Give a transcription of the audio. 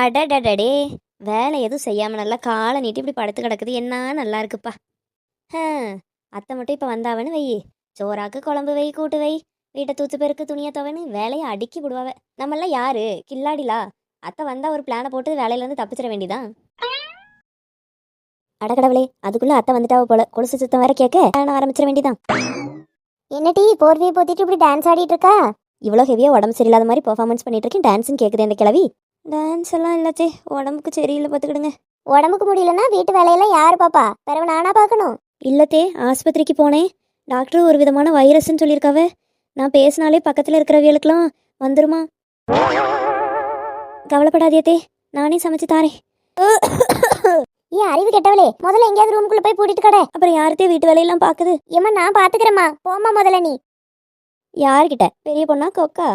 அடடடடே, வேலை எதுவும் செய்யாம நல்லா காலை நீட்டி இப்படி படுத்து கிடக்குது. என்ன நல்லா இருக்குப்பா. ஹம், அத்தை மட்டும் இப்போ வந்தாவன்னு வை, சோறாக்கு குழம்பு வை, கூட்டு வை, வீட்டை தூத்து பெருக்கு, துணியை துவன்னு வேலையை அடுக்கி விடுவாவ. நம்மளாம் யாரு கில்லாடிலா? அத்தை வந்தா ஒரு பிளானை போட்டு வேலையிலேருந்து தப்பிச்சிட வேண்டியதான். அடக்கடவுளே, அதுக்குள்ள அத்தை வந்துட்டாவ போல. கொலுசு சுத்தம் வேற கேட்க நான் ஆரம்பிச்சிட வேண்டியதான். என்னடி போர்வையை போத்திட்டு இப்படி டான்ஸ் ஆடிட்டு இருக்கா? இவ்வளோ ஹெவியாக உடம்பு சரியில்லாத மாதிரி பெர்ஃபார்மன்ஸ் பண்ணிட்டு இருக்கேன். டான்ஸுன்னு கேட்குது இந்த கிழவி. டான்ஸ் எல்லாம் இல்லச்சே, உடம்புக்கு சரியில்லை பார்த்துக்கிடுங்க. உடம்புக்கு முடியலன்னா வீட்டு வேலையெல்லாம் யார் பாப்பா? பிறகு நானா பார்க்கணும்? இல்லத்தே, ஆஸ்பத்திரிக்கு போனேன். டாக்டர் ஒரு விதமான வைரஸ்ன்னு சொல்லியிருக்காவ. நான் பேசினாலே பக்கத்தில் இருக்கிறவியலுக்கெல்லாம் வந்துருமா. கவலைப்படாதியத்தே, நானே சமைச்சு தாரேன். ஏன் அறிவு கெட்டவளே, முதல்ல எங்கேயாவது ரூமுக்குள்ள போய் பூட்டிட்டு கடை. அப்புறம் யார்கிட்டே வீட்டு வேலையெல்லாம் பாக்குது? ஏமா நான் பாத்துக்கிறேம்மா, போமா முதல்ல நீ. யார்கிட்ட? பெரிய பொண்ணா கொக்கா?